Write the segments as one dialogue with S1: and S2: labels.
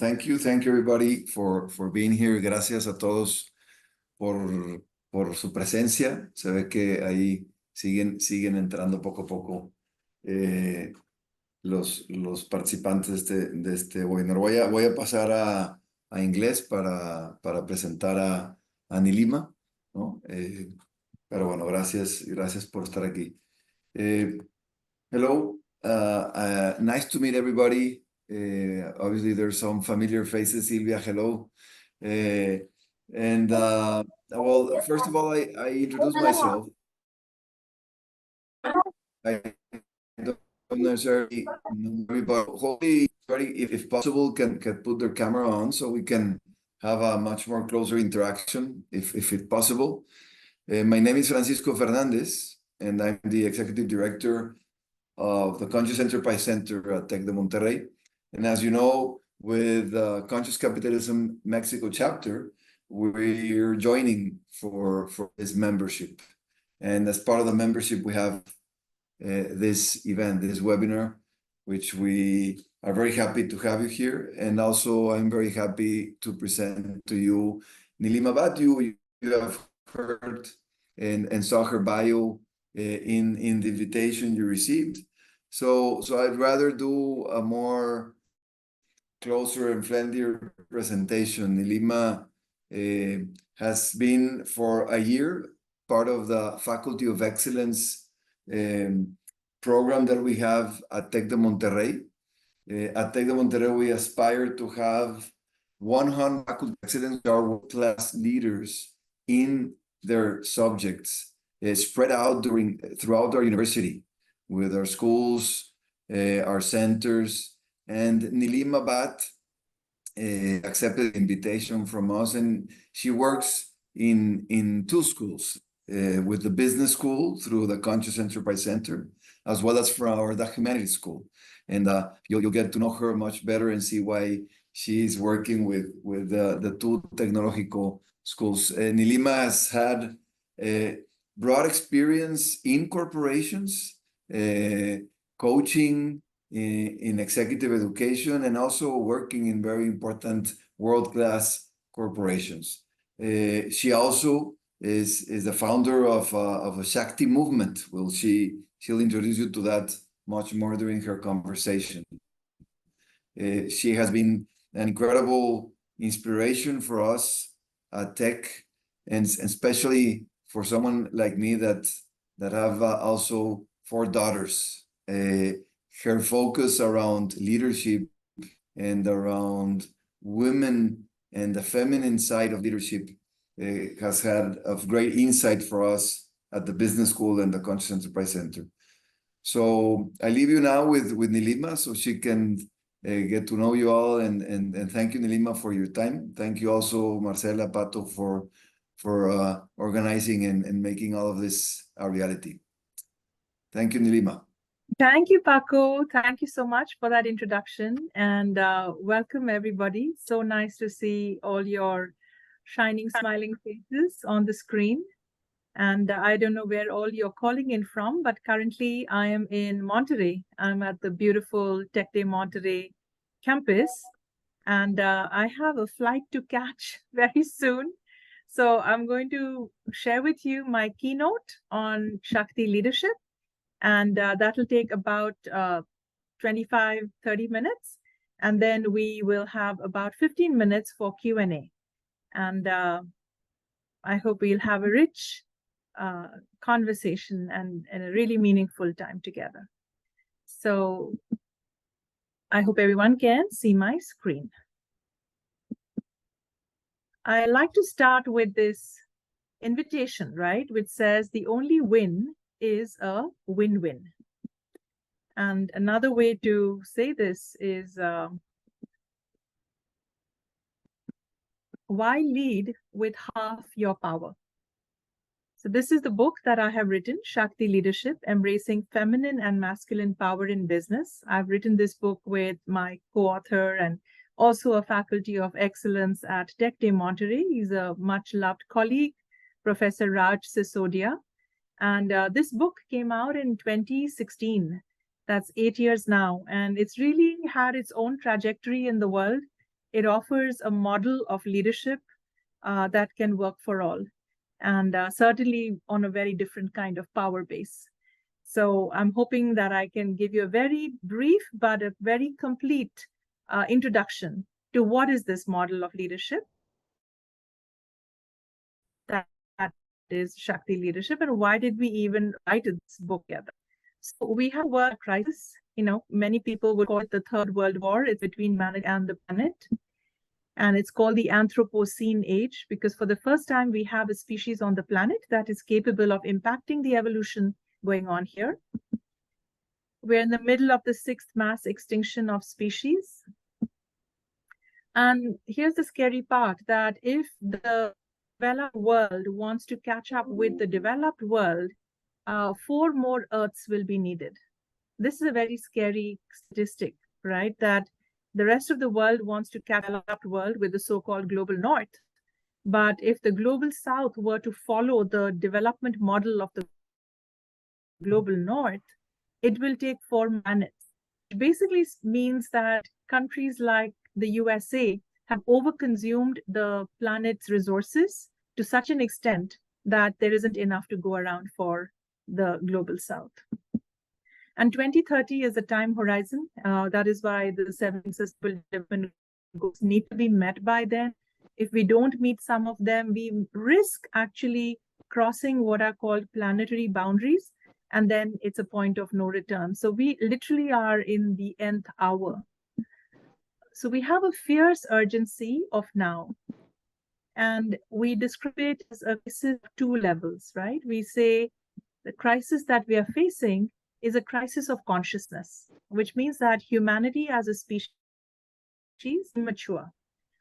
S1: thank you everybody for being here. Gracias a todos por su presencia. Se ve que ahí siguen entrando poco a poco los participantes de este webinar. Voy a pasar a inglés para presentar a Nilima, ¿no? Pero bueno, gracias por estar aquí. Hello, nice to meet everybody. Obviously, there's some familiar faces. Silvia, hello. Well, first of all, I introduce myself. I don't necessarily know everybody. Hopefully, if possible, can put their camera on so we can have a much more closer interaction, if it's possible. My name is Francisco Fernandez, and I'm the Executive Director of the Conscious Enterprise Center at Tec de Monterrey. And as you know, with Conscious Capitalism Mexico chapter, we're joining for this membership. And as part of the membership, we have this event, this webinar, which we are very happy to have you here. And also, I'm very happy to present to you Nilima Bhat. You have heard and saw her bio in the invitation you received. So I'd rather do a more closer and friendlier presentation. Nilima has been for a year part of the Faculty of Excellence program that we have at Tec de Monterrey. At Tec de Monterrey, we aspire to have 100 faculty of excellence, our world-class leaders in their subjects, spread out throughout our university, with our schools, our centers. And Nilima Bhat accepted the invitation from us, and she works in two schools, with the business school through the Conscious Enterprise Center, as well as from the humanities school. And you'll get to know her much better and see why she's working with the two technological schools. Nilima has had broad experience in corporations, coaching in executive education, and also working in very important world-class corporations. She also is the founder of a Shakti movement. She'll introduce you to that much more during her conversation. She has been an incredible inspiration for us at Tech, and especially for someone like me that have also 4 daughters. Her focus around leadership and around women and the feminine side of leadership has had of great insight for us at the business school and the Conscious Enterprise Center. So I leave you now with Nilima so she can get to know you all, and thank you, Nilima, for your time. Thank you also, Marcela Pato, for organizing and making all of this a reality. Thank you, Nilima.
S2: Thank you, Paco. Thank you so much for that introduction, and welcome everybody. So nice to see all your shining, smiling faces on the screen. And I don't know where all you're calling in from, but currently I am in Monterrey. I'm at the beautiful Tec de Monterrey campus, and I have a flight to catch very soon. So I'm going to share with you my keynote on Shakti Leadership, and that'll take about 25-30 minutes. And then we will have about 15 minutes for Q&A. And I hope we'll have a rich conversation and a really meaningful time together. So I hope everyone can see my screen. I like to start with this invitation, right, which says the only win is a win-win. And another way to say this is why lead with half your power? So this is the book that I have written, Shakti Leadership, Embracing Feminine and Masculine Power in Business. I've written this book with my co-author and also a faculty of excellence at Tec de Monterrey. He's a much-loved colleague, Professor Raj Sisodia. And this book came out in 2016. That's 8 years now. And it's really had its own trajectory in the world. It offers a model of leadership that can work for all, and certainly on a very different kind of power base. So I'm hoping that I can give you a very brief but a very complete introduction to what is this model of leadership that is Shakti Leadership, and why did we even write this book together. So we have a world crisis. Many people would call it the Third World War. It's between man and the planet. And it's called the Anthropocene age, because for the first time, we have a species on the planet that is capable of impacting the evolution going on here. We're in the middle of the 6th mass extinction of species. And here's the scary part, that if the developed world wants to catch up with the developed world, 4 more Earths will be needed. This is a very scary statistic, right? That the rest of the world wants to catch up with the world with the so-called global north. But if the global south were to follow the development model of the global north, it will take 4 minutes. It basically means that countries like the USA have overconsumed the planet's resources to such an extent that there isn't enough to go around for the global south. And 2030 is the time horizon. That is why the 7 sustainable development goals need to be met by then. If we don't meet some of them, we risk actually crossing what are called planetary boundaries, and then it's a point of no return. So we literally are in the nth hour. So we have a fierce urgency of now. And we describe it as a crisis of 2 levels, right? We say the crisis that we are facing is a crisis of consciousness, which means that humanity as a species is immature.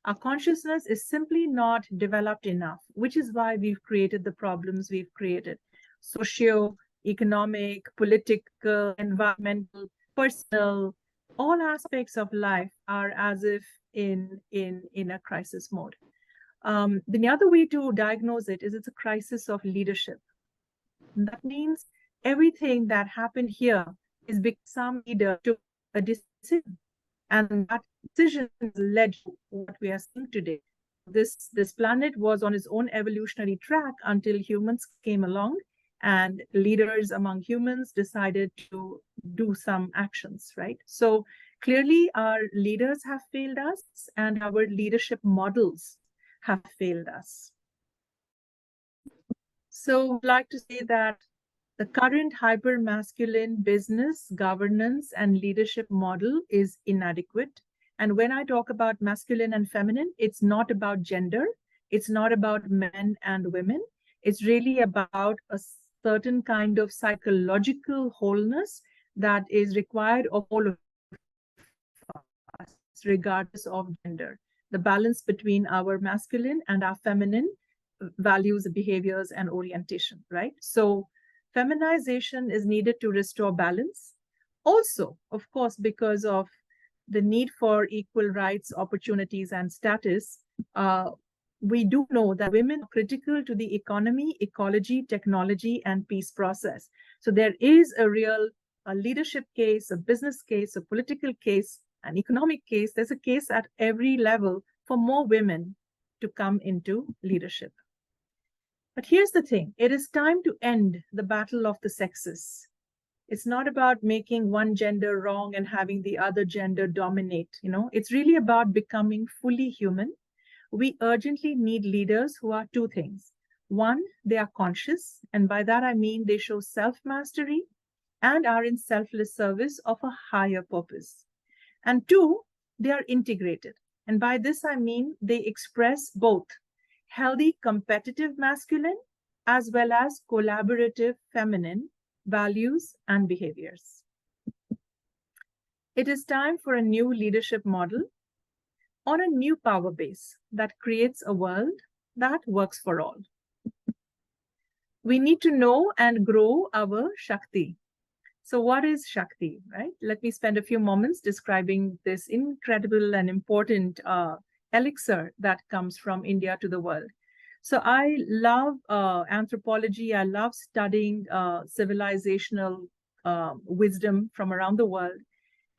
S2: Our consciousness is simply not developed enough, which is why we've created the problems we've created. Socio-economic, political, environmental, personal, all aspects of life are as if in a crisis mode. The other way to diagnose it is it's a crisis of leadership. And that means everything that happened here is because some leader took a decision, and that decision led to what we are seeing today. This planet was on its own evolutionary track until humans came along, and leaders among humans decided to do some actions, right? So clearly our leaders have failed us, and our leadership models have failed us. So I'd like to say that the current hyper-masculine business, governance, and leadership model is inadequate. And when I talk about masculine and feminine, it's not about gender. It's not about men and women. It's really about a certain kind of psychological wholeness that is required of all of us, regardless of gender. The balance between our masculine and our feminine values, behaviors, and orientation, right? So feminization is needed to restore balance. Also, of course, because of the need for equal rights, opportunities, and status, we do know that women are critical to the economy, ecology, technology, and peace process. So there is a real leadership case, a business case, a political case, an economic case. There's a case at every level for more women to come into leadership. But here's the thing, it is time to end the battle of the sexes. It's not about making one gender wrong and having the other gender dominate, It's really about becoming fully human. We urgently need leaders who are 2 things. 1, they are conscious, and by that I mean they show self-mastery and are in selfless service of a higher purpose. And 2, they are integrated. And by this I mean they express both healthy competitive masculine as well as collaborative feminine values and behaviors. It is time for a new leadership model on a new power base that creates a world that works for all. We need to know and grow our Shakti. So what is Shakti, right? Let me spend a few moments describing this incredible and important elixir that comes from India to the world. So I love anthropology. I love studying civilizational wisdom from around the world.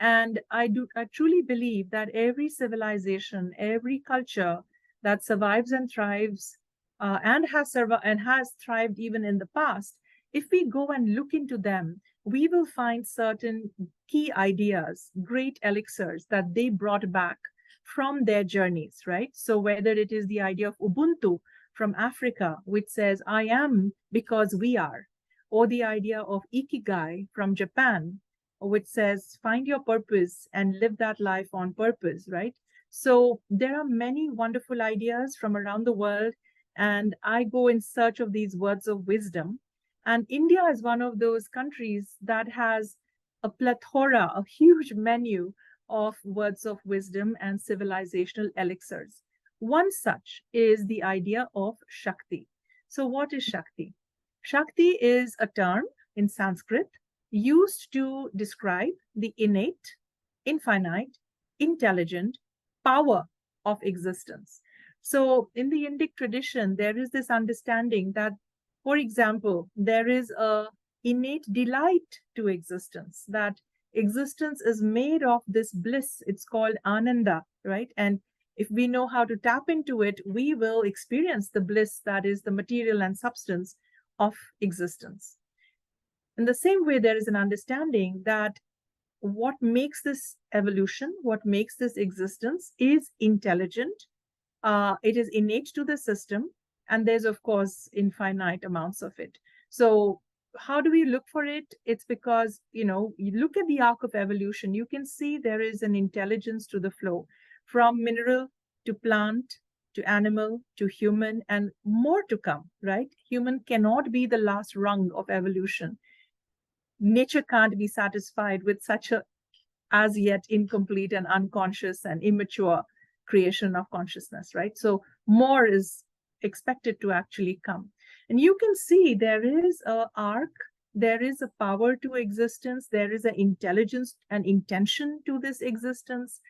S2: And I truly believe that every civilization, every culture that survives and thrives, and has thrived even in the past, if we go and look into them, we will find certain key ideas, great elixirs that they brought back from their journeys, right? So whether it is the idea of Ubuntu from Africa, which says, I am because we are, or the idea of Ikigai from Japan, which says, find your purpose and live that life on purpose, right? So there are many wonderful ideas from around the world, and I go in search of these words of wisdom. And India is one of those countries that has a plethora, a huge menu of words of wisdom and civilizational elixirs. One such is the idea of Shakti. So what is Shakti? Shakti is a term in Sanskrit used to describe the innate, infinite, intelligent power of existence. So in the Indic tradition, there is this understanding that, for example, there is a innate delight to existence, that existence is made of this bliss. It's called ananda, right? And if we know how to tap into it, we will experience the bliss that is the material and substance of existence. In the same way, there is an understanding that what makes this evolution, what makes this existence is intelligent. It is innate to the system, and there's, of course, infinite amounts of it. So how do we look for it? It's because, you look at the arc of evolution, you can see there is an intelligence to the flow, from mineral to plant to animal to human, and more to come, right? Human cannot be the last rung of evolution. Nature can't be satisfied with such a as yet incomplete and unconscious and immature creation of consciousness, right? So more is expected to actually come. And you can see there is an arc, there is a power to existence, there is an intelligence and intention to this existence,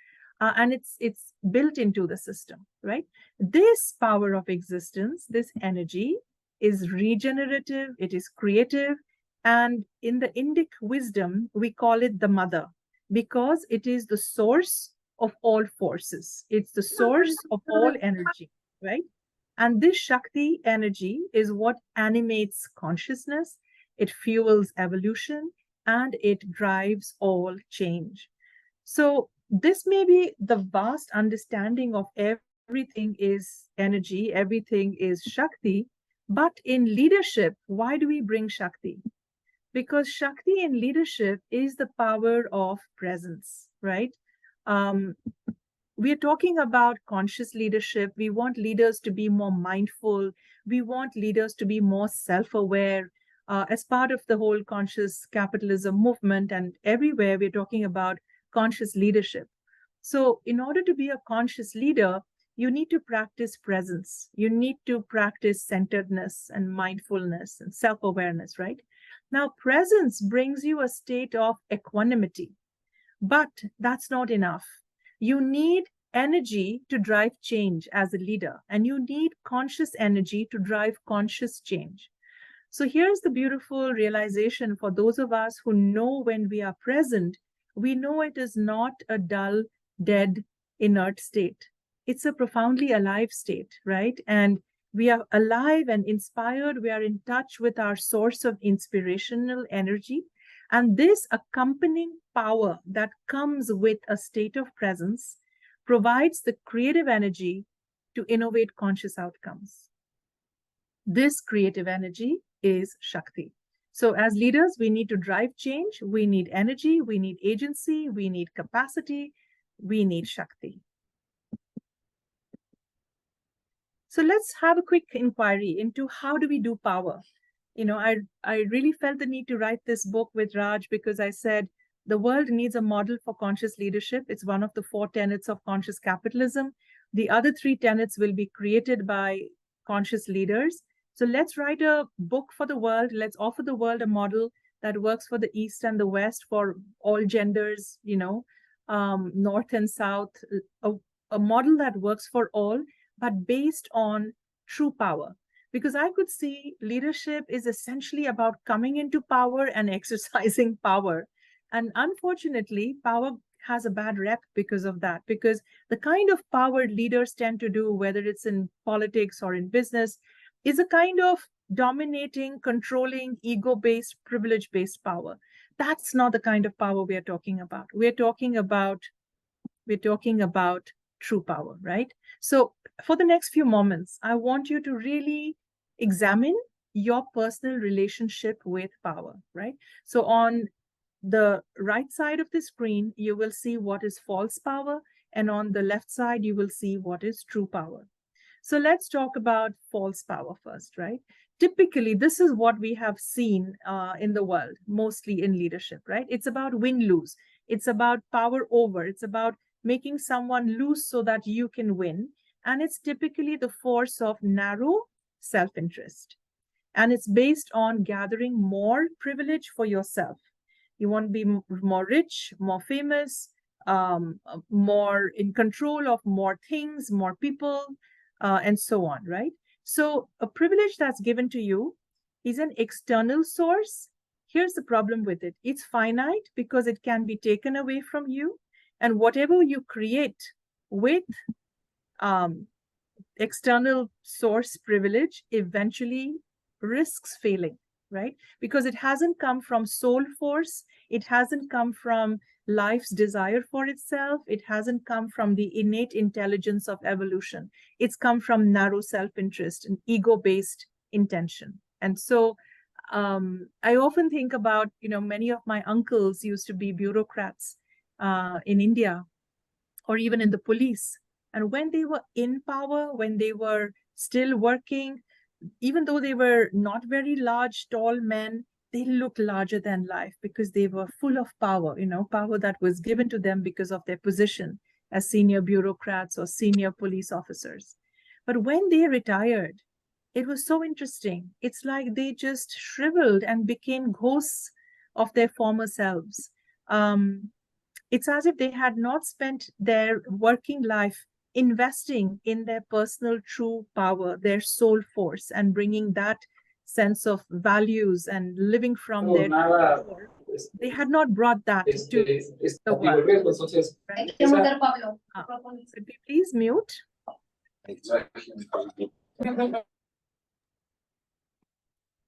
S2: and it's built into the system, right? This power of existence, this energy, is regenerative, it is creative, and in the Indic wisdom, we call it the mother, because it is the source of all forces. It's the source of all energy, right? And this Shakti energy is what animates consciousness, it fuels evolution, and it drives all change. So this may be the vast understanding of everything is energy, everything is Shakti. But in leadership, why do we bring Shakti? Because Shakti in leadership is the power of presence, right? We're talking about conscious leadership. We want leaders to be more mindful. We want leaders to be more self-aware. As part of the whole conscious capitalism movement, and everywhere we're talking about conscious leadership. So in order to be a conscious leader, you need to practice presence. You need to practice centeredness and mindfulness and self-awareness, right? Now, presence brings you a state of equanimity, but that's not enough. You need energy to drive change as a leader, and you need conscious energy to drive conscious change. So here's the beautiful realization for those of us who know when we are present, we know it is not a dull, dead, inert state. It's a profoundly alive state, right? And we are alive and inspired. We are in touch with our source of inspirational energy. And this accompanying power that comes with a state of presence provides the creative energy to innovate conscious outcomes. This creative energy is Shakti. So as leaders, we need to drive change. We need energy. We need agency. We need capacity. We need Shakti. So let's have a quick inquiry into how do we do power. I really felt the need to write this book with Raj because I said the world needs a model for conscious leadership. It's one of the 4 tenets of conscious capitalism. The other 3 tenets will be created by conscious leaders. So let's write a book for the world. Let's offer the world a model that works for the East and the West, for all genders, North and South, a model that works for all, but based on true power. Because I could see leadership is essentially about coming into power and exercising power. And unfortunately, power has a bad rep because of that, because the kind of power leaders tend to do, whether it's in politics or in business, is a kind of dominating, controlling, ego-based, privilege-based power. That's not the kind of power we are talking about. We're talking about true power, right? So for the next few moments, I want you to really examine your personal relationship with power, right? So on the right side of the screen, you will see what is false power, and on the left side, you will see what is true power. So let's talk about false power first, right? Typically, this is what we have seen in the world, mostly in leadership, right? It's about win-lose. It's about power over. It's about making someone lose so that you can win. And it's typically the force of narrow self-interest. And it's based on gathering more privilege for yourself. You want to be more rich, more famous, more in control of more things, more people, and so on, right? So a privilege that's given to you is an external source. Here's the problem with it. It's finite because it can be taken away from you. And whatever you create with external source privilege eventually risks failing, right? Because it hasn't come from soul force. It hasn't come from life's desire for itself. It hasn't come from the innate intelligence of evolution. It's come from narrow self-interest and ego-based intention. And so I often think about, many of my uncles used to be bureaucrats in India or even in the police. And when they were in power, when they were still working, even though they were not very large, tall men, they looked larger than life because they were full of power, power that was given to them because of their position as senior bureaucrats or senior police officers. But when they retired, it was so interesting. It's like they just shriveled and became ghosts of their former selves. It's as if they had not spent their working life investing in their personal true power, their soul force, and bringing that sense of values and living from their core. They had not brought that to the world. Right? Could we please mute?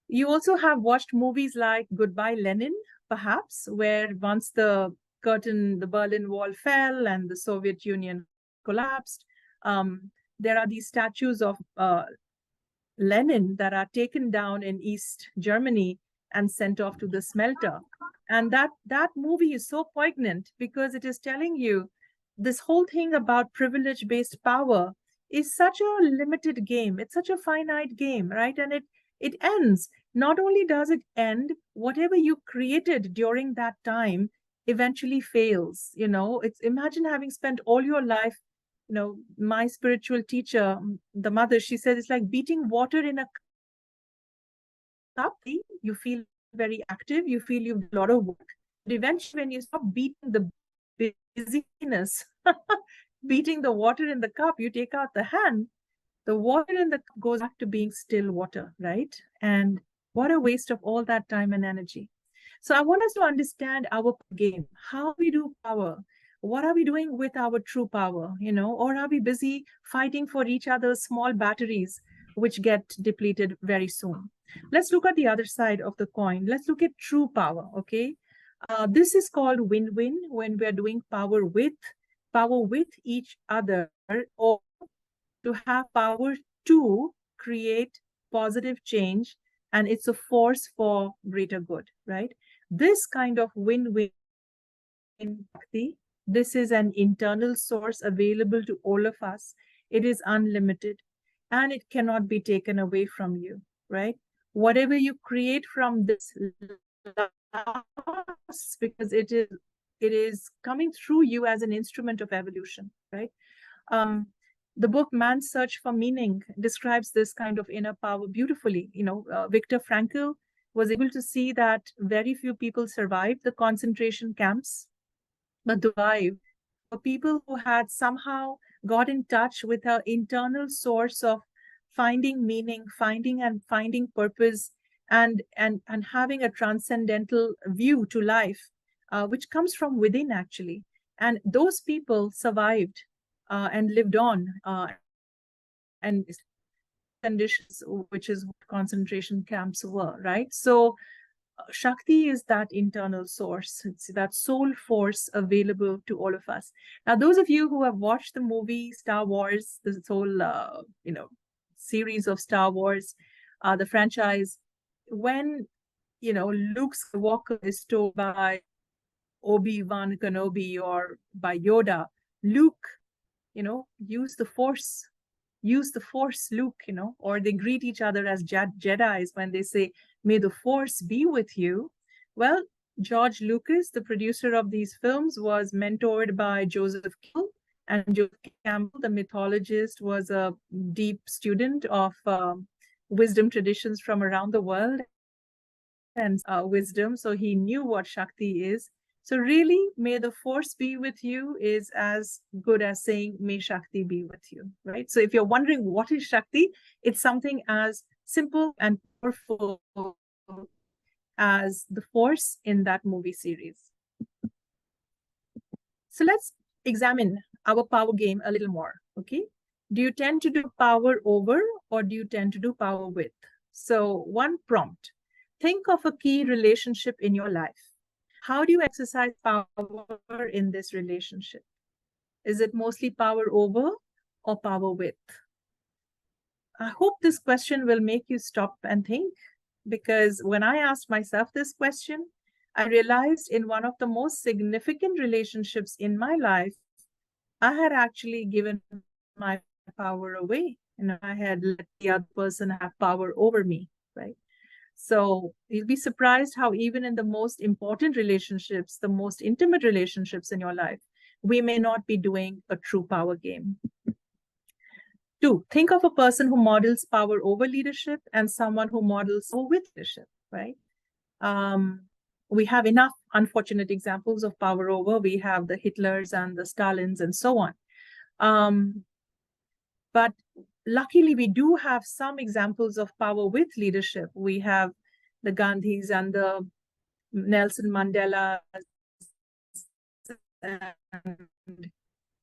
S2: You also have watched movies like Goodbye Lenin, perhaps, where once the Berlin Wall fell and the Soviet Union collapsed, there are these statues of Lenin that are taken down in East Germany and sent off to the smelter. And that movie is so poignant because it is telling you this whole thing about privilege-based power is such a limited game. It's such a finite game, right? And it ends. Not only does it end, whatever you created during that time eventually fails. It's, imagine having spent all your life, my spiritual teacher, the mother, she said, it's like beating water in a cup. You feel very active, you feel you've done a lot of work. But eventually, when you stop beating the busyness, beating the water in the cup, you take out the hand, the water in the cup goes back to being still water, right? And what a waste of all that time and energy. So I want us to understand our game, how we do power. What are we doing with our true power, or are we busy fighting for each other's small batteries, which get depleted very soon? Let's look at the other side of the coin. Let's look at true power, okay? This is called win-win when we're doing power with each other, or to have power to create positive change, and it's a force for greater good, right? This kind of win-win, this is an internal source available to all of us. It is unlimited and it cannot be taken away from you, right? Whatever you create from this lasts because it is coming through you as an instrument of evolution, right? The book Man's Search for Meaning describes this kind of inner power beautifully. Viktor Frankl was able to see that very few people survived the concentration camps, but survived for people who had somehow got in touch with her internal source of finding meaning, finding purpose, and having a transcendental view to life. which comes from within actually. And those people survived and lived on and conditions, which is what concentration camps were, right? So Shakti is that internal source. It's that soul force available to all of us. Now, those of you who have watched the movie Star Wars, this whole series of Star Wars, the franchise, when Luke Skywalker is told by Obi-Wan Kenobi or by Yoda, Luke, use the force. Use the force, Luke, or they greet each other as Jedis when they say, may the force be with you. Well, George Lucas, the producer of these films, was mentored by Joseph Campbell. And Joseph Campbell, the mythologist, was a deep student of wisdom traditions from around the world and wisdom. So he knew what Shakti is. So really, may the force be with you is as good as saying, may Shakti be with you, right? So if you're wondering what is Shakti, it's something as simple and powerful as the force in that movie series. So let's examine our power game a little more, okay? Do you tend to do power over or do you tend to do power with? So one prompt, think of a key relationship in your life. How do you exercise power in this relationship? Is it mostly power over or power with? I hope this question will make you stop and think, because when I asked myself this question, I realized in one of the most significant relationships in my life, I had actually given my power away and I had let the other person have power over me, right? So you'll be surprised how even in the most important relationships, the most intimate relationships in your life, we may not be doing a true power game. 2, think of a person who models power over leadership and someone who models power with leadership, right? We have enough unfortunate examples of power over. We have the Hitlers and the Stalins and so on. But luckily, we do have some examples of power with leadership. We have the Gandhis and the Nelson Mandela. And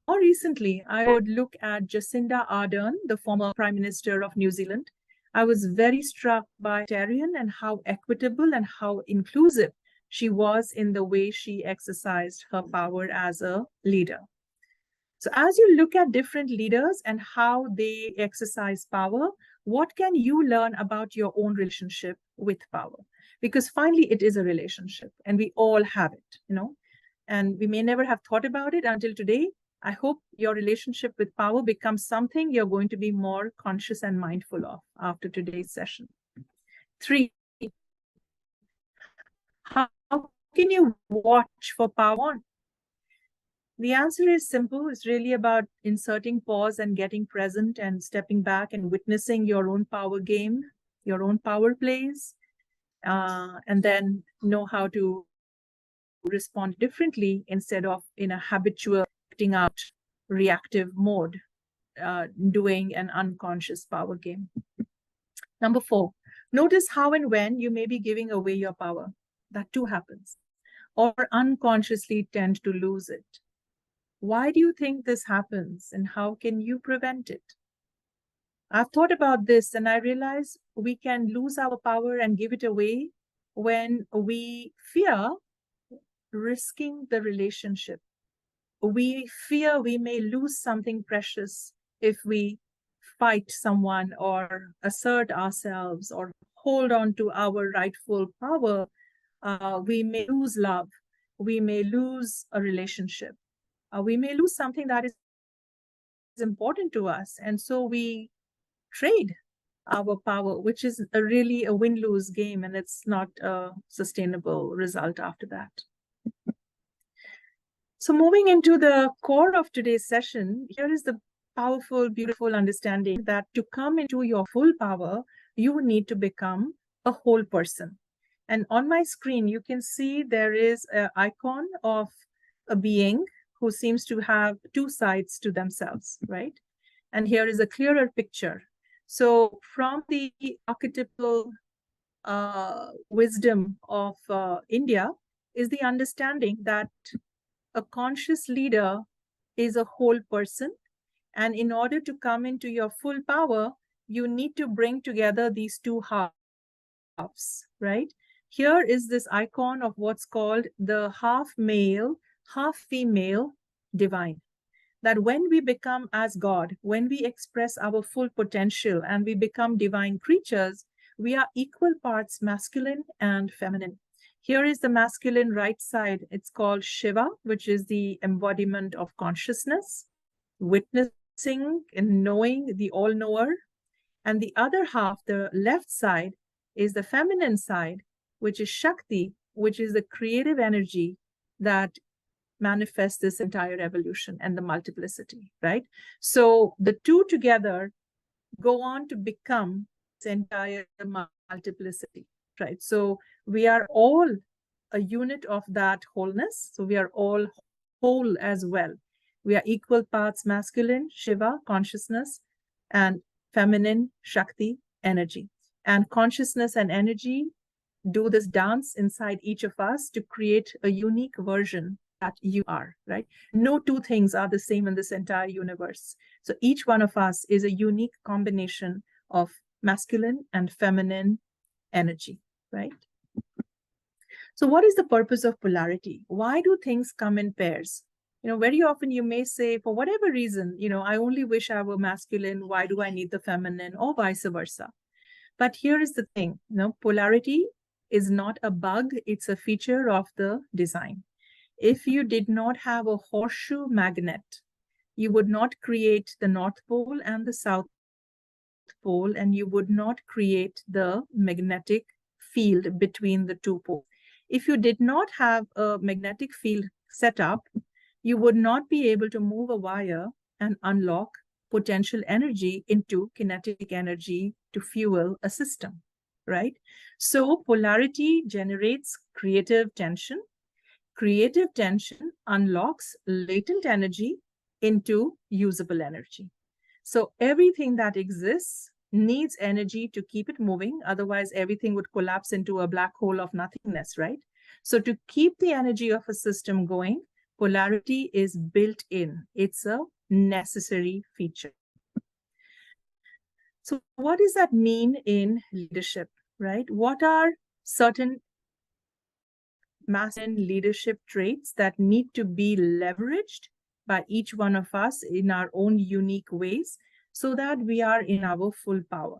S2: more recently, I would look at Jacinda Ardern, the former Prime Minister of New Zealand. I was very struck by Tyrion and how equitable and how inclusive she was in the way she exercised her power as a leader. So as you look at different leaders and how they exercise power, what can you learn about your own relationship with power? Because finally, it is a relationship and we all have it, and we may never have thought about it until today. I hope your relationship with power becomes something you're going to be more conscious and mindful of after today's session. 3, how can you watch for power? The answer is simple. It's really about inserting pause and getting present and stepping back and witnessing your own power game, your own power plays, and then know how to respond differently instead of in a habitual acting out reactive mode, doing an unconscious power game. Number 4, notice how and when you may be giving away your power. That too happens. Or unconsciously tend to lose it. Why do you think this happens and how can you prevent it? I've thought about this and I realize we can lose our power and give it away when we fear risking the relationship. We fear we may lose something precious if we fight someone or assert ourselves or hold on to our rightful power. We may lose love. We may lose a relationship. We may lose something that is important to us. And so we trade our power, which is really a win-lose game, and it's not a sustainable result after that. So moving into the core of today's session, here is the powerful, beautiful understanding that to come into your full power, you need to become a whole person. And on my screen, you can see there is an icon of a being who seems to have 2 sides to themselves, right? And here is a clearer picture. So from the archetypal wisdom of India, is the understanding that a conscious leader is a whole person. And in order to come into your full power, you need to bring together these two halves, right? Here is this icon of what's called the half male, half female divine. That when we become as God, when we express our full potential and we become divine creatures, we are equal parts masculine and feminine. Here is the masculine right side. It's called Shiva, which is the embodiment of consciousness, witnessing and knowing, the all-knower. And the other half, the left side, is the feminine side, which is Shakti, which is the creative energy that manifests this entire evolution and the multiplicity, right? So the two together go on to become this entire multiplicity, right? So we are all a unit of that wholeness. So we are all whole as well. We are equal parts masculine, Shiva, consciousness, and feminine, Shakti, energy. And consciousness and energy do this dance inside each of us to create a unique version that you are, right? No two things are the same in this entire universe. So each one of us is a unique combination of masculine and feminine energy, right? So what is the purpose of polarity? Why do things come in pairs? Very often you may say, for whatever reason, I only wish I were masculine. Why do I need the feminine, or vice versa? But here is the thing, polarity is not a bug. It's a feature of the design. If you did not have a horseshoe magnet, you would not create the North Pole and the South Pole, and you would not create the magnetic field between the two poles. If you did not have a magnetic field set up, you would not be able to move a wire and unlock potential energy into kinetic energy to fuel a system, right? So polarity generates creative tension. Creative tension unlocks latent energy into usable energy. So everything that exists needs energy to keep it moving. Otherwise, everything would collapse into a black hole of nothingness, right? So to keep the energy of a system going, polarity is built in. It's a necessary feature. So what does that mean in leadership, right? What are certain masculine leadership traits that need to be leveraged by each one of us in our own unique ways so that we are in our full power?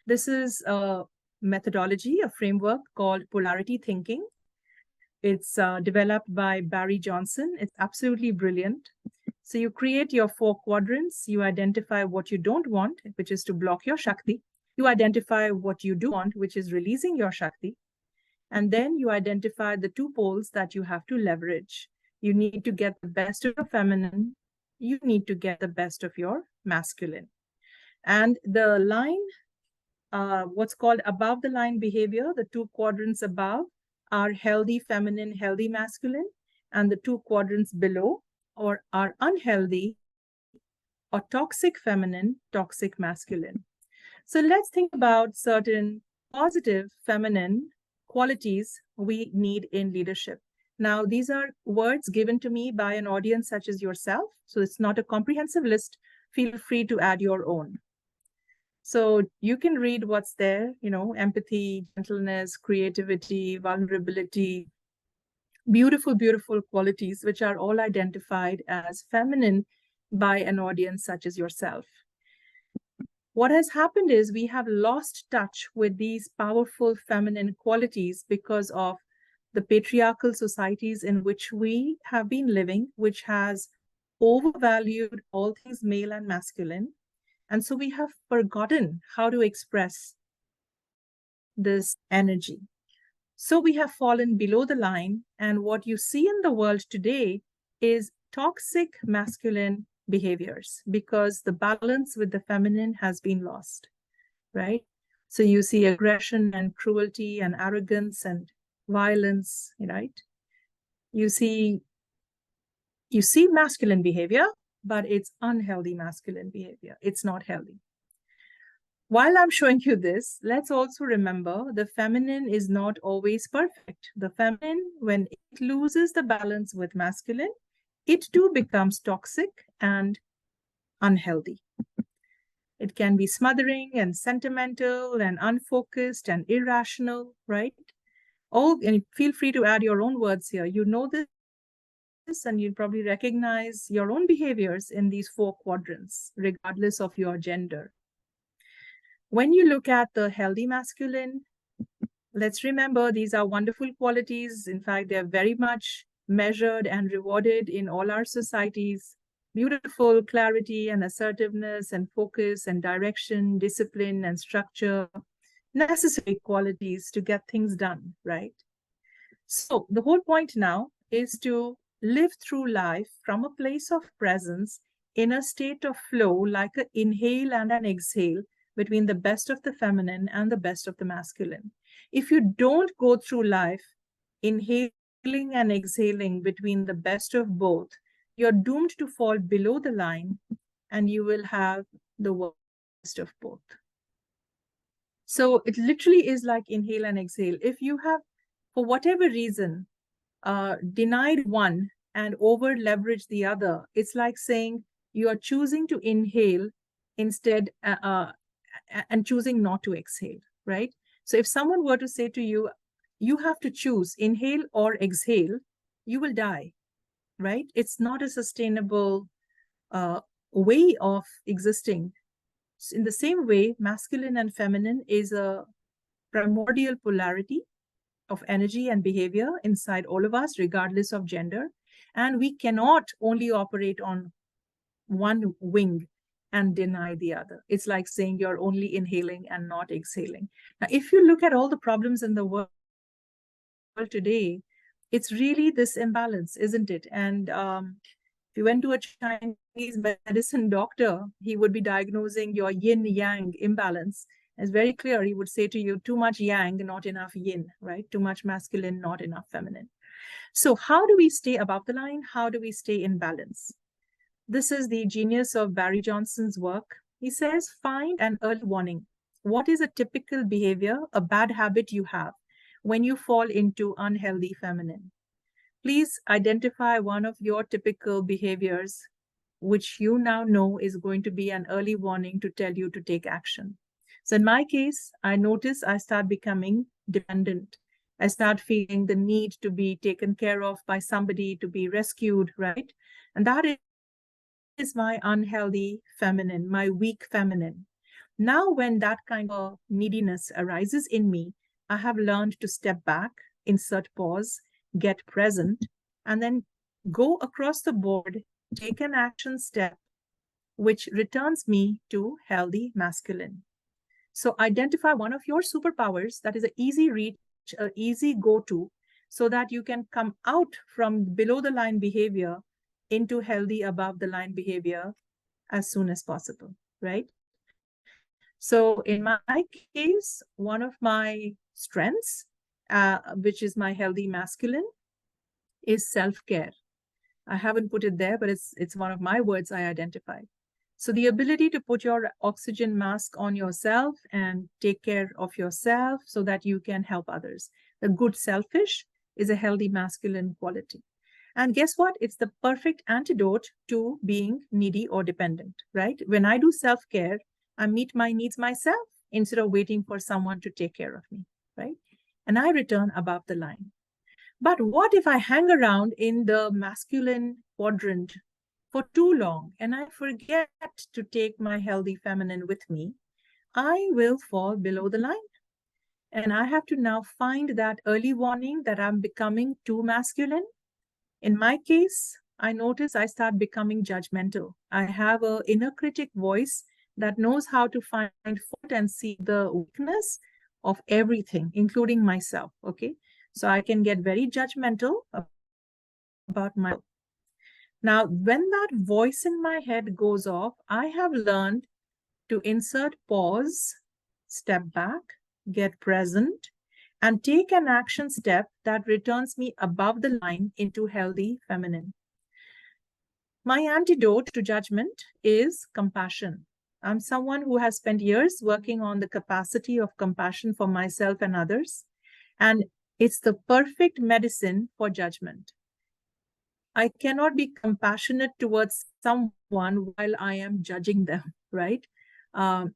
S2: This is a methodology, a framework called polarity thinking. It's developed by Barry Johnson. It's absolutely brilliant. So you create your 4 quadrants. You identify what you don't want, which is to block your Shakti. You identify what you do want, which is releasing your Shakti. And then you identify the 2 poles that you have to leverage. You need to get the best of your feminine. You need to get the best of your masculine. And the line, what's called above the line behavior, the 2 quadrants above are healthy feminine, healthy masculine, and the 2 quadrants below are unhealthy or toxic feminine, toxic masculine. So let's think about certain positive feminine qualities we need in leadership. Now, these are words given to me by an audience such as yourself. So it's not a comprehensive list. Feel free to add your own. So you can read what's there, empathy, gentleness, creativity, vulnerability, beautiful, beautiful qualities, which are all identified as feminine by an audience such as yourself. What has happened is we have lost touch with these powerful feminine qualities because of the patriarchal societies in which we have been living, which has overvalued all things male and masculine. And so we have forgotten how to express this energy. So we have fallen below the line. And what you see in the world today is toxic masculine behaviors because the balance with the feminine has been lost, right? So you see aggression and cruelty and arrogance and violence, right? You see masculine behavior, but it's unhealthy masculine behavior. It's not healthy. While I'm showing you this, let's also remember the feminine is not always perfect. The feminine, when it loses the balance with masculine, it too becomes toxic and unhealthy. It can be smothering and sentimental and unfocused and irrational, right? And feel free to add your own words here. You know this, and you'll probably recognize your own behaviors in these 4 quadrants, regardless of your gender. When you look at the healthy masculine, let's remember these are wonderful qualities. In fact, they're very much measured and rewarded in all our societies. Beautiful clarity and assertiveness and focus and direction, discipline and structure, necessary qualities to get things done, right? So the whole point now is to live through life from a place of presence in a state of flow, like an inhale and an exhale between the best of the feminine and the best of the masculine. If you don't go through life inhaling and exhaling between the best of both, you're doomed to fall below the line and you will have the worst of both. So it literally is like inhale and exhale. If you have, for whatever reason, denied one and over leveraged the other, it's like saying you are choosing to inhale instead and choosing not to exhale, right? So if someone were to say to you, you have to choose inhale or exhale, you will die, right? It's not a sustainable way of existing. In the same way, masculine and feminine is a primordial polarity of energy and behavior inside all of us, regardless of gender. And we cannot only operate on one wing and deny the other. It's like saying you're only inhaling and not exhaling. Now, if you look at all the problems in the world today, it's really this imbalance, isn't it? And if you went to a Chinese medicine doctor, he would be diagnosing your yin-yang imbalance. It's very clear. He would say to you, too much yang, not enough yin, right? Too much masculine, not enough feminine. So how do we stay above the line? How do we stay in balance? This is the genius of Barry Johnson's work. He says, find an early warning. What is a typical behavior, a bad habit you have when you fall into unhealthy feminine? Please identify one of your typical behaviors, which you now know is going to be an early warning to tell you to take action. So in my case, I notice I start becoming dependent. I start feeling the need to be taken care of by somebody, to be rescued, right? And that is my unhealthy feminine, my weak feminine. Now, when that kind of neediness arises in me, I have learned to step back, insert pause, get present, and then go across the board, take an action step, which returns me to healthy masculine. So identify one of your superpowers that is an easy reach, an easy go-to, so that you can come out from below the line behavior into healthy above the line behavior as soon as possible, right? So in my case, one of my strengths, which is my healthy masculine, is self-care. I haven't put it there, but it's one of my words I identified. So the ability to put your oxygen mask on yourself and take care of yourself so that you can help others. The good selfish is a healthy masculine quality. And guess what? It's the perfect antidote to being needy or dependent, right? When I do self-care, I meet my needs myself instead of waiting for someone to take care of me, right? And I return above the line. But what if I hang around in the masculine quadrant for too long and I forget to take my healthy feminine with me? I will fall below the line. And I have to now find that early warning that I'm becoming too masculine. In my case, I notice I start becoming judgmental. I have an inner critic voice that knows how to find fault and see the weakness of everything, including myself, okay? So I can get very judgmental about myself. Now, when that voice in my head goes off, I have learned to insert pause, step back, get present, and take an action step that returns me above the line into healthy feminine. My antidote to judgment is compassion. I'm someone who has spent years working on the capacity of compassion for myself and others. And it's the perfect medicine for judgment. I cannot be compassionate towards someone while I am judging them, right?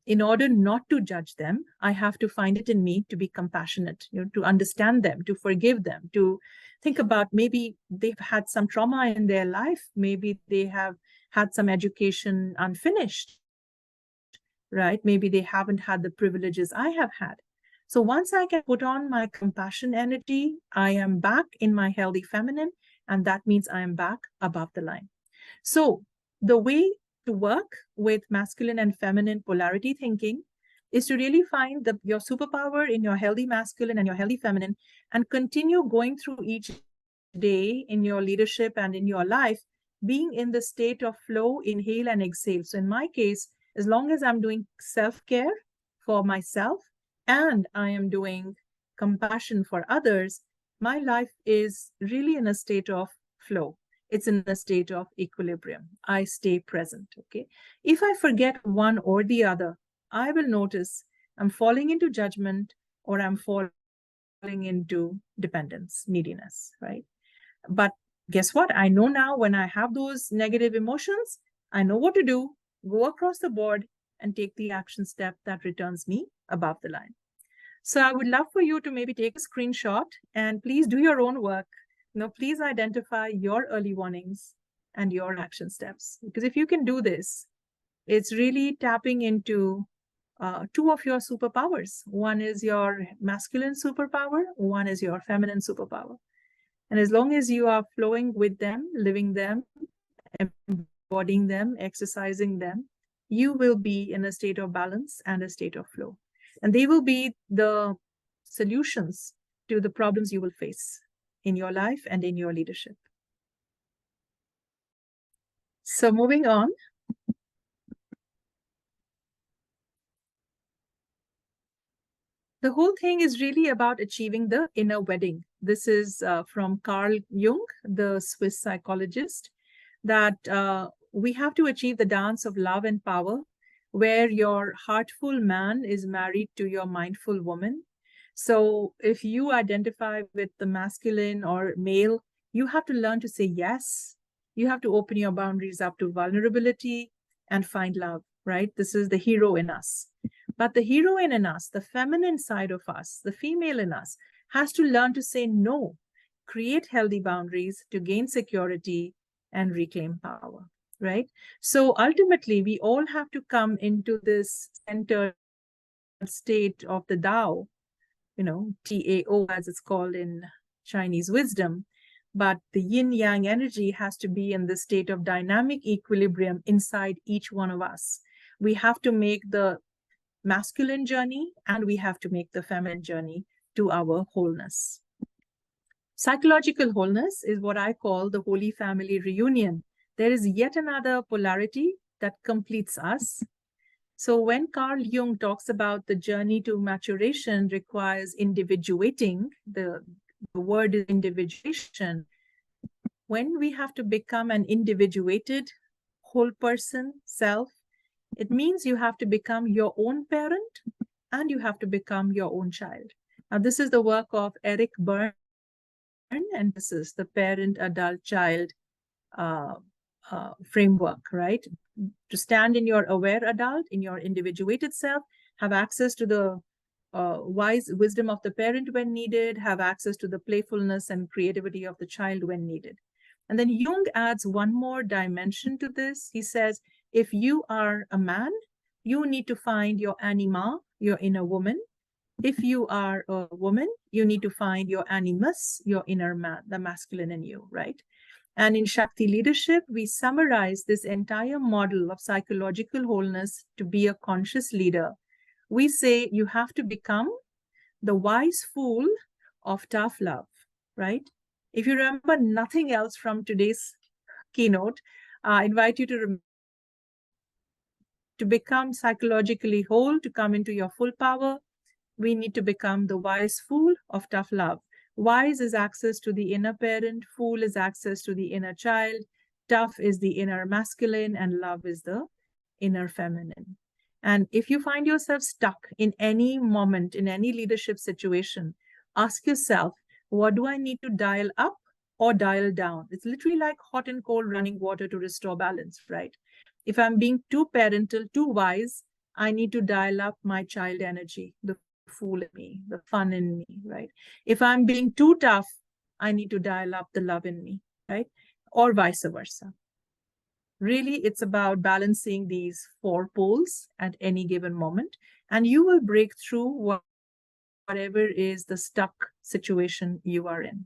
S2: In order not to judge them, I have to find it in me to be compassionate, to understand them, to forgive them, to think about maybe they've had some trauma in their life, maybe they have had some education unfinished, right? Maybe they haven't had the privileges I have had. So once I can put on my compassion energy, I am back in my healthy feminine, and that means I am back above the line. So the way to work with masculine and feminine polarity thinking is to really find your superpower in your healthy masculine and your healthy feminine, and continue going through each day in your leadership and in your life, being in the state of flow, inhale and exhale. So in my case, as long as I'm doing self-care for myself and I am doing compassion for others, my life is really in a state of flow. It's in a state of equilibrium. I stay present, okay? If I forget one or the other, I will notice I'm falling into judgment or I'm falling into dependence, neediness, right? But guess what? I know now when I have those negative emotions, I know what to do, go across the board and take the action step that returns me above the line. So I would love for you to maybe take a screenshot and please do your own work. Please identify your early warnings and your action steps. Because if you can do this, it's really tapping into two of your superpowers. One is your masculine superpower, one is your feminine superpower. And as long as you are flowing with them, living them, embodying them, exercising them, you will be in a state of balance and a state of flow. And they will be the solutions to the problems you will face in your life and in your leadership. So moving on. The whole thing is really about achieving the inner wedding. This is from Carl Jung, the Swiss psychologist, that we have to achieve the dance of love and power, where your heartful man is married to your mindful woman. So if you identify with the masculine or male, you have to learn to say yes. You have to open your boundaries up to vulnerability and find love, right? This is the hero in us. But the heroine in us, the feminine side of us, the female in us, has to learn to say no, create healthy boundaries to gain security and reclaim power, right? So ultimately, we all have to come into this centered state of the Tao, Tao as it's called in Chinese wisdom. But the yin-yang energy has to be in the state of dynamic equilibrium inside each one of us. We have to make the masculine journey and we have to make the feminine journey to our wholeness. Psychological wholeness is what I call the holy family reunion. There is yet another polarity that completes us. So when Carl Jung talks about the journey to maturation requires individuating, the word is individuation. When we have to become an individuated whole person, self, it means you have to become your own parent and you have to become your own child. Now, this is the work of Eric Berne, and this is the parent-adult-child framework, right? To stand in your aware adult, in your individuated self, have access to the wise wisdom of the parent when needed, have access to the playfulness and creativity of the child when needed. And then Jung adds one more dimension to this. He says, if you are a man, you need to find your anima, your inner woman. If you are a woman, you need to find your animus, your inner man, the masculine in you, right? And in Shakti Leadership, we summarize this entire model of psychological wholeness to be a conscious leader. We say you have to become the wise fool of tough love, right? If you remember nothing else from today's keynote, I invite you to become psychologically whole, to come into your full power. We need to become the wise fool of tough love. Wise is access to the inner parent, fool is access to the inner child, tough is the inner masculine, and love is the inner feminine. And if you find yourself stuck in any moment, in any leadership situation, ask yourself, what do I need to dial up or dial down? It's literally like hot and cold running water to restore balance, right? If I'm being too parental, too wise, I need to dial up my child energy, the fool in me, the fun in me, right? If I'm being too tough, I need to dial up the love in me, right? Or vice versa. Really, it's about balancing these 4 poles at any given moment, and you will break through whatever is the stuck situation you are in.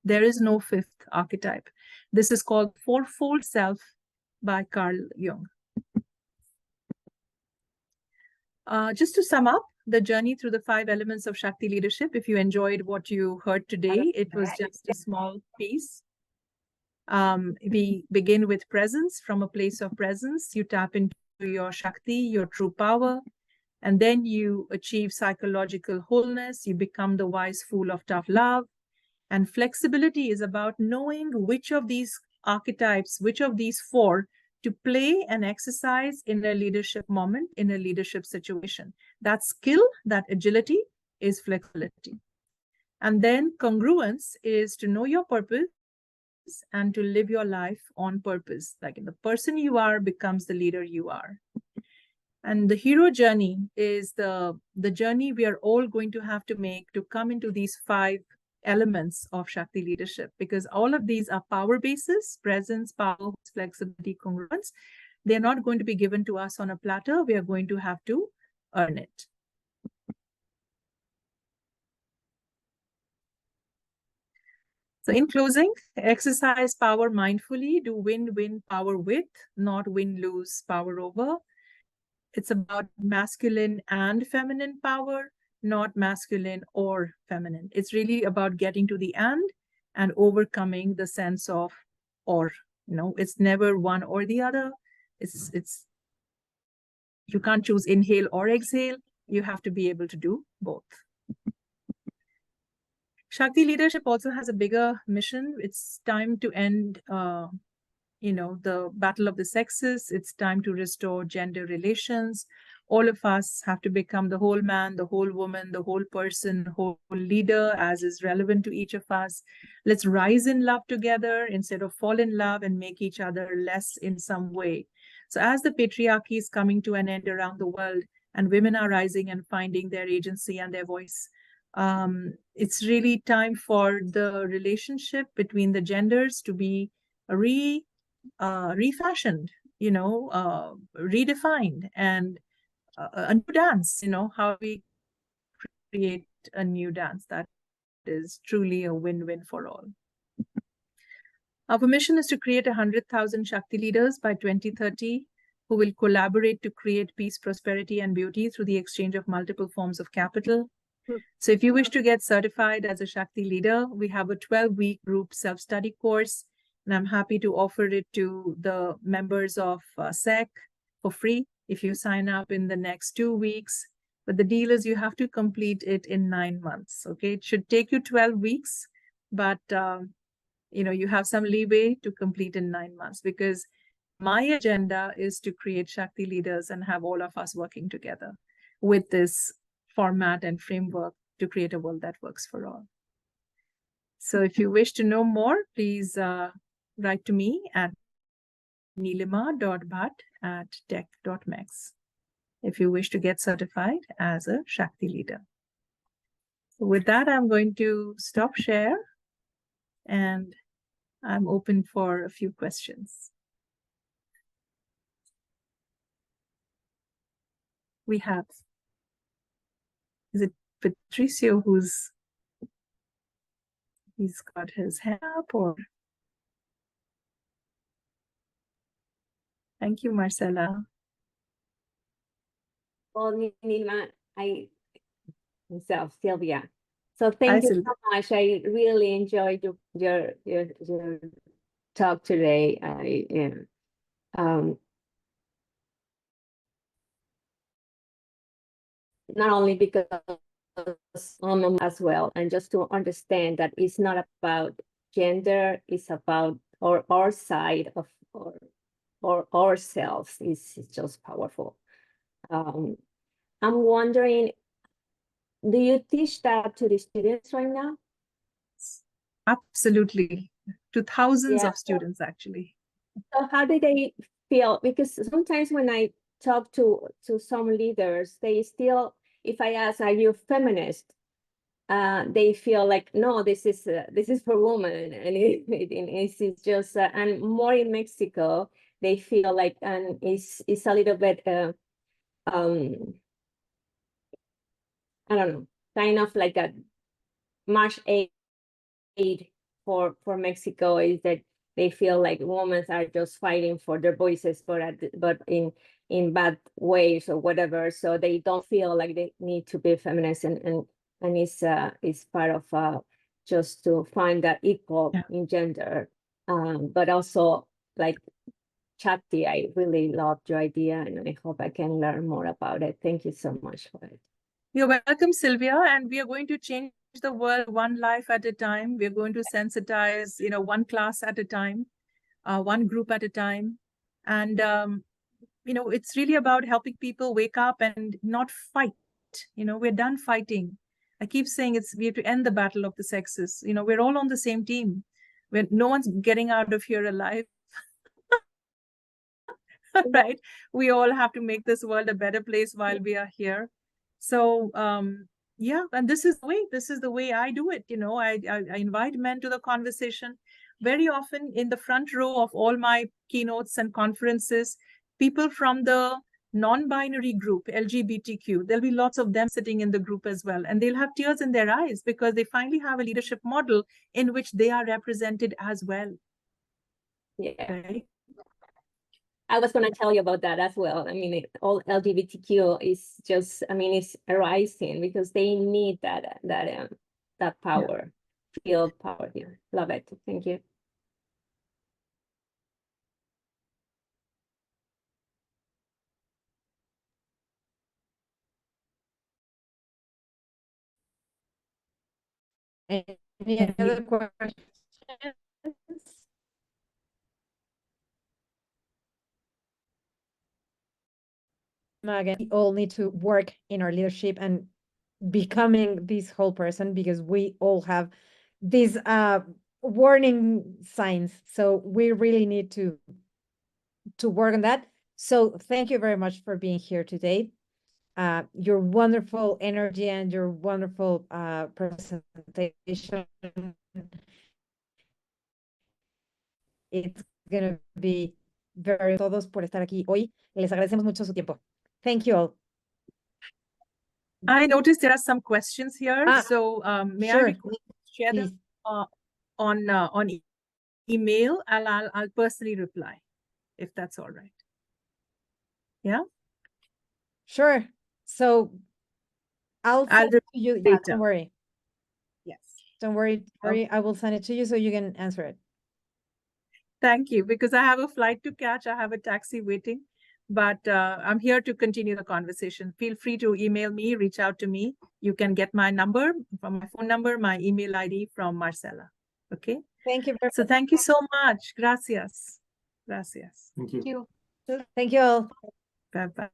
S2: There is no 5th archetype. This is called Fourfold Self by Carl Jung. Just to sum up the journey through the 5 elements of Shakti leadership, if you enjoyed what you heard today, it was just a small piece. We begin with presence. From a place of presence, you tap into your Shakti, your true power, and then you achieve psychological wholeness. You become the wise fool of tough love. And flexibility is about knowing which of these archetypes, which of these 4 to play and exercise in a leadership moment, in a leadership situation. That skill, that agility is flexibility. And then congruence is to know your purpose and to live your life on purpose. Like the person you are becomes the leader you are. And the hero journey is the journey we are all going to have to make to come into these 5 elements of Shakti leadership, because all of these are power bases: presence, power, flexibility, congruence. They're not going to be given to us on a platter. We are going to have to earn it. So in closing, exercise power mindfully, do win-win power with, not win-lose power over. It's about masculine and feminine power, not masculine or feminine. It's really about getting to the and overcoming the sense of or. It's never one or the other. It's you can't choose inhale or exhale. You have to be able to do both. Shakti leadership also has a bigger mission. It's time to end the battle of the sexes. It's time to restore gender relations. All of us have to become the whole man, the whole woman, the whole person, the whole leader as is relevant to each of us. Let's rise in love together instead of fall in love and make each other less in some way. So as the patriarchy is coming to an end around the world and women are rising and finding their agency and their voice, it's really time for the relationship between the genders to be refashioned, redefined, and a new dance, how we create a new dance that is truly a win-win for all. Our mission is to create 100,000 Shakti leaders by 2030 who will collaborate to create peace, prosperity, and beauty through the exchange of multiple forms of capital. So if you wish to get certified as a Shakti leader, we have a 12-week group self-study course, and I'm happy to offer it to the members of SEC for free if you sign up in the next 2 weeks. But the deal is you have to complete it in 9 months, okay? It should take you 12 weeks, but you have some leeway to complete in 9 months, because my agenda is to create Shakti leaders and have all of us working together with this format and framework to create a world that works for all. So if you wish to know more, please write to me at nilima.bhat@tech.mex if you wish to get certified as a Shakti leader. So with that, I'm going to stop share and I'm open for a few questions. We have, is it Patricio he's got his hand up, or? Thank you, Marcella.
S3: Well, Nilima, myself, Sylvia. So thank you so much. I really enjoyed your talk today. Not only because as well, and just to understand that it's not about gender, it's about our side of or ourselves is just powerful. I'm wondering, do you teach that to the students right now?
S2: Absolutely. To thousands of students, actually.
S3: So how do they feel? Because sometimes when I talk to some leaders, they still, if I ask, are you feminist? They feel like, no, this is for women, and it's just and more in Mexico, they feel like, and it's a little bit I don't know, kind of like a much aid for Mexico is that they feel like women are just fighting for their voices, but in bad ways or whatever. So they don't feel like they need to be feminist, and it's part of just to find that equal in gender. But also, like, Shakti, I really loved your idea, and I hope I can learn more about it. Thank you so much for it.
S2: You're welcome, Sylvia. And we are going to change the world one life at a time. We're going to sensitize, one class at a time, one group at a time. And, it's really about helping people wake up and not fight. We're done fighting. I keep saying we have to end the battle of the sexes. We're all on the same team. No one's getting out of here alive. Right? We all have to make this world a better place while we are here. So, yeah, and this is the way I do it. I invite men to the conversation. Very often in the front row of all my keynotes and conferences, people from the non-binary group, LGBTQ, there'll be lots of them sitting in the group as well. And they'll have tears in their eyes because they finally have a leadership model in which they are represented as well.
S3: Yeah.
S2: Right?
S3: I was going to tell you about that as well. I mean, all LGBTQ is just, it's arising because they need that power, feel power here. Love it. Thank you.
S4: Any other questions? Again, we all need to work in our leadership and becoming this whole person, because we all have these warning signs. So we really need to work on that. So thank you very much for being here today. Your wonderful energy and your wonderful presentation. It's gonna be very todos por estar aquí hoy. Les agradecemos mucho su tiempo. Thank you all.
S2: I noticed there are some questions here. So may I share
S4: Please.
S2: them on email? I'll personally reply, if that's all right. Yeah.
S4: Sure. So I'll send it to you. Yeah, don't worry.
S2: Yes.
S4: Don't worry. Okay. I will send it to you so you can answer it.
S2: Thank you, because I have a flight to catch. I have a taxi waiting, but I'm here to continue the conversation. Feel free to email me, reach out to me. You can get my number from my phone number, my email ID from Marcela. Okay.
S4: Thank you very much.
S2: So thank you so much. Gracias. Gracias.
S1: Thank you.
S4: Thank you all.
S2: Bye-bye.